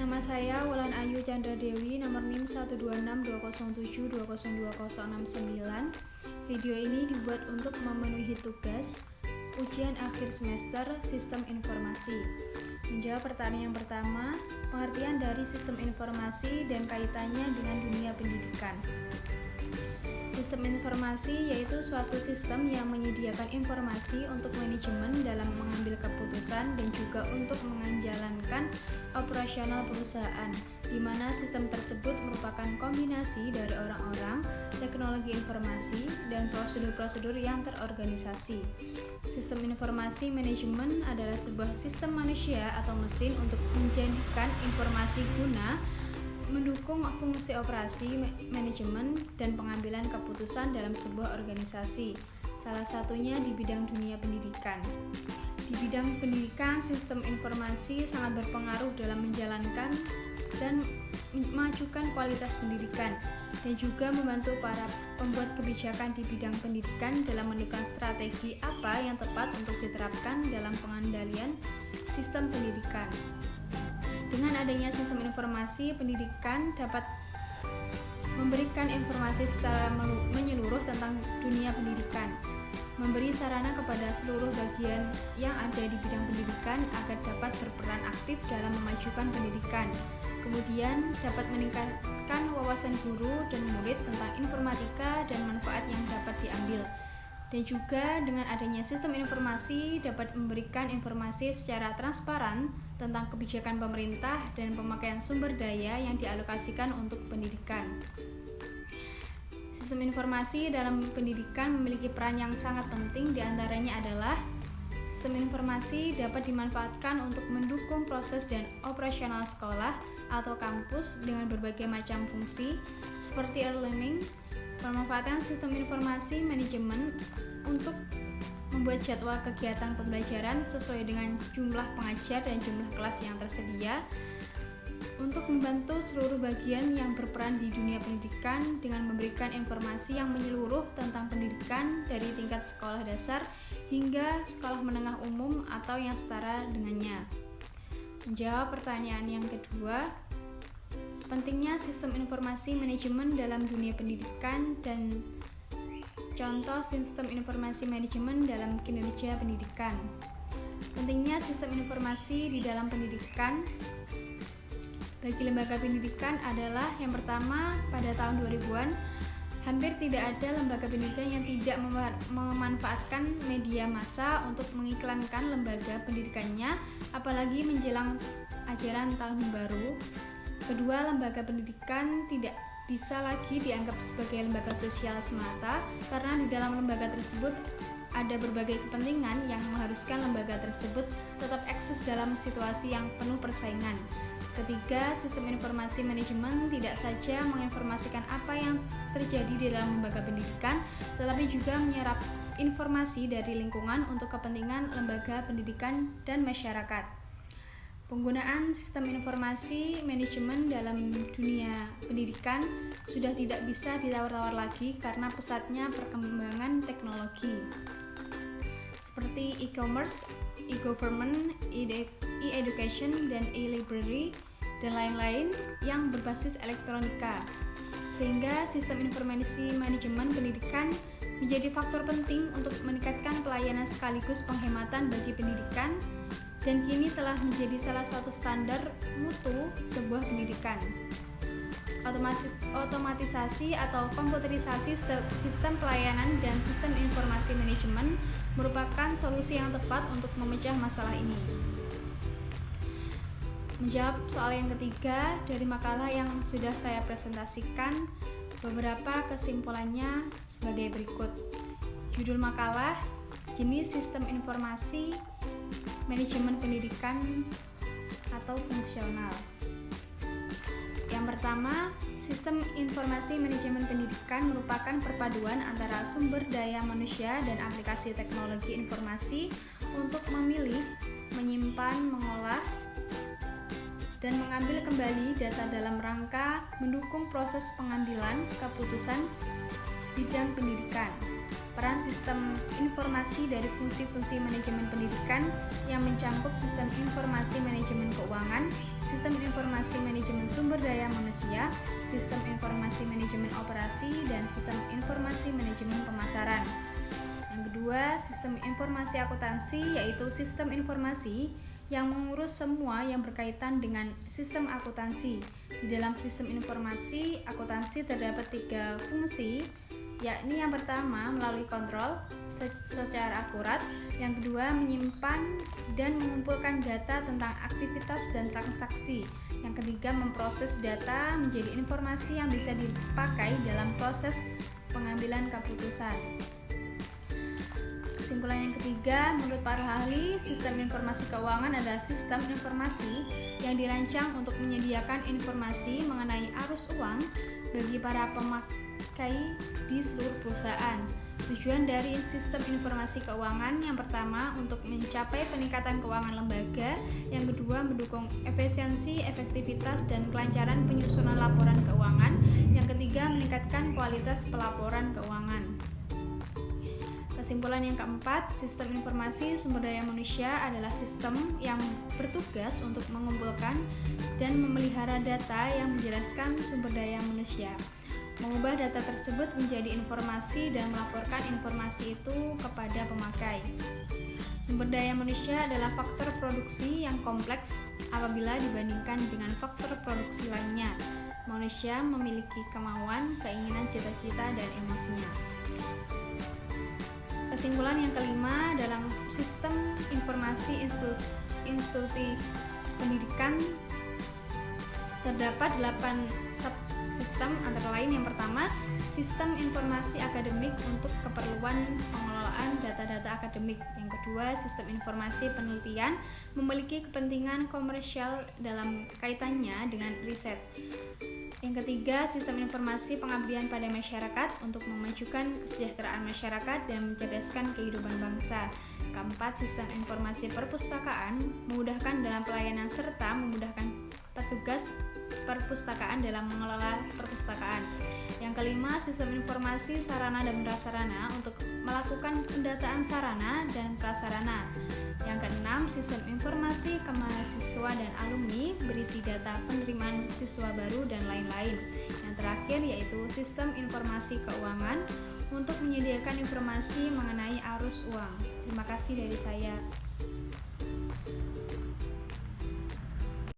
Nama saya Wulan Ayu Chandra Dewi, nomor NIM 1262072020069. Video ini dibuat untuk memenuhi tugas ujian akhir semester Sistem Informasi. Menjawab pertanyaan yang pertama, pengertian dari sistem informasi dan kaitannya dengan dunia pendidikan. Sistem informasi yaitu suatu sistem yang menyediakan informasi untuk manajemen dalam mengambil keputusan dan juga untuk menjalankan operasional perusahaan, di mana sistem tersebut merupakan kombinasi dari orang-orang, teknologi informasi, dan prosedur-prosedur yang terorganisasi. Sistem informasi manajemen adalah sebuah sistem manusia atau mesin untuk menjadikan informasi guna mendukung fungsi operasi, manajemen, dan pengambilan keputusan dalam sebuah organisasi, salah satunya di bidang dunia pendidikan. Di bidang pendidikan, sistem informasi sangat berpengaruh dalam menjalankan dan memajukan kualitas pendidikan, dan juga membantu para pembuat kebijakan di bidang pendidikan dalam menentukan strategi apa yang tepat untuk diterapkan dalam pengendalian sistem pendidikan. Dengan adanya sistem informasi, pendidikan dapat memberikan informasi secara menyeluruh tentang dunia pendidikan, memberi sarana kepada seluruh bagian yang ada di bidang pendidikan agar dapat berperan aktif dalam memajukan pendidikan. Kemudian dapat meningkatkan wawasan guru dan murid tentang informatika dan manfaat yang dapat diambil. Dan juga dengan adanya sistem informasi dapat memberikan informasi secara transparan tentang kebijakan pemerintah dan pemakaian sumber daya yang dialokasikan untuk pendidikan. Sistem informasi dalam pendidikan memiliki peran yang sangat penting, diantaranya adalah sistem informasi dapat dimanfaatkan untuk mendukung proses dan operasional sekolah atau kampus dengan berbagai macam fungsi seperti e-learning. Pemanfaatan sistem informasi manajemen untuk membuat jadwal kegiatan pembelajaran sesuai dengan jumlah pengajar dan jumlah kelas yang tersedia, untuk membantu seluruh bagian yang berperan di dunia pendidikan dengan memberikan informasi yang menyeluruh tentang pendidikan dari tingkat sekolah dasar hingga sekolah menengah umum atau yang setara dengannya. Menjawab pertanyaan yang kedua, pentingnya sistem informasi manajemen dalam dunia pendidikan dan contoh sistem informasi manajemen dalam kinerja pendidikan. Pentingnya sistem informasi di dalam pendidikan bagi lembaga pendidikan adalah yang pertama, pada tahun 2000-an hampir tidak ada lembaga pendidikan yang tidak memanfaatkan media massa untuk mengiklankan lembaga pendidikannya, apalagi menjelang ajaran tahun baru. Kedua, lembaga pendidikan tidak bisa lagi dianggap sebagai lembaga sosial semata, karena di dalam lembaga tersebut ada berbagai kepentingan yang mengharuskan lembaga tersebut tetap eksis dalam situasi yang penuh persaingan. Ketiga, sistem informasi manajemen tidak saja menginformasikan apa yang terjadi di dalam lembaga pendidikan, tetapi juga menyerap informasi dari lingkungan untuk kepentingan lembaga pendidikan dan masyarakat. Penggunaan sistem informasi manajemen dalam dunia pendidikan sudah tidak bisa ditawar-tawar lagi karena pesatnya perkembangan teknologi seperti e-commerce, e-government, e-education, dan e-library, dan lain-lain yang berbasis elektronika, sehingga sistem informasi manajemen pendidikan menjadi faktor penting untuk meningkatkan pelayanan sekaligus penghematan bagi pendidikan, dan kini telah menjadi salah satu standar mutu sebuah pendidikan. Otomatisasi atau komputerisasi sistem pelayanan dan sistem informasi manajemen merupakan solusi yang tepat untuk memecah masalah ini. Menjawab soal yang ketiga dari makalah yang sudah saya presentasikan, beberapa kesimpulannya sebagai berikut. Judul makalah, jenis sistem informasi manajemen pendidikan atau fungsional. Yang pertama, sistem informasi manajemen pendidikan merupakan perpaduan antara sumber daya manusia dan aplikasi teknologi informasi untuk memilih, menyimpan, mengolah, dan mengambil kembali data dalam rangka mendukung proses pengambilan keputusan bidang pendidikan. Peran sistem informasi dari fungsi-fungsi manajemen pendidikan yang mencakup sistem informasi manajemen keuangan, sistem informasi manajemen sumber daya manusia, sistem informasi manajemen operasi, dan sistem informasi manajemen pemasaran. Yang kedua, sistem informasi akuntansi, yaitu sistem informasi yang mengurus semua yang berkaitan dengan sistem akuntansi. Di dalam sistem informasi akuntansi terdapat 3 fungsi, yakni yang pertama melalui kontrol secara akurat, yang kedua menyimpan dan mengumpulkan data tentang aktivitas dan transaksi, yang ketiga memproses data menjadi informasi yang bisa dipakai dalam proses pengambilan keputusan. Kesimpulan yang ketiga, menurut para ahli, sistem informasi keuangan adalah sistem informasi yang dirancang untuk menyediakan informasi mengenai arus uang bagi para pemakai di seluruh perusahaan. Tujuan dari sistem informasi keuangan yang pertama untuk mencapai peningkatan keuangan lembaga, yang kedua mendukung efisiensi, efektivitas, dan kelancaran penyusunan laporan keuangan, yang ketiga meningkatkan kualitas pelaporan keuangan. Kesimpulan yang keempat, sistem informasi sumber daya manusia adalah sistem yang bertugas untuk mengumpulkan dan memelihara data yang menjelaskan sumber daya manusia, mengubah data tersebut menjadi informasi dan melaporkan informasi itu kepada pemakai. Sumber daya manusia adalah faktor produksi yang kompleks apabila dibandingkan dengan faktor produksi lainnya. Manusia memiliki kemauan, keinginan, cita-cita, dan emosinya. Kesimpulan yang kelima, dalam sistem informasi institusi pendidikan terdapat 8 subsistem, antara lain yang pertama, sistem informasi akademik untuk keperluan pengelolaan data-data akademik. Yang kedua, sistem informasi penelitian memiliki kepentingan komersial dalam kaitannya dengan riset. Yang ketiga, sistem informasi pengabdian pada masyarakat untuk memajukan kesejahteraan masyarakat dan mencerdaskan kehidupan bangsa. Keempat, sistem informasi perpustakaan memudahkan dalam pelayanan serta memudahkan petugas perpustakaan dalam mengelola perpustakaan. Yang kelima, sistem informasi sarana dan prasarana untuk melakukan pendataan sarana dan prasarana. Yang keenam, sistem informasi ke mahasiswa dan alumni berisi data penerimaan siswa baru dan lain-lain. Yang terakhir yaitu sistem informasi keuangan untuk menyediakan informasi mengenai arus uang. Terima kasih dari saya.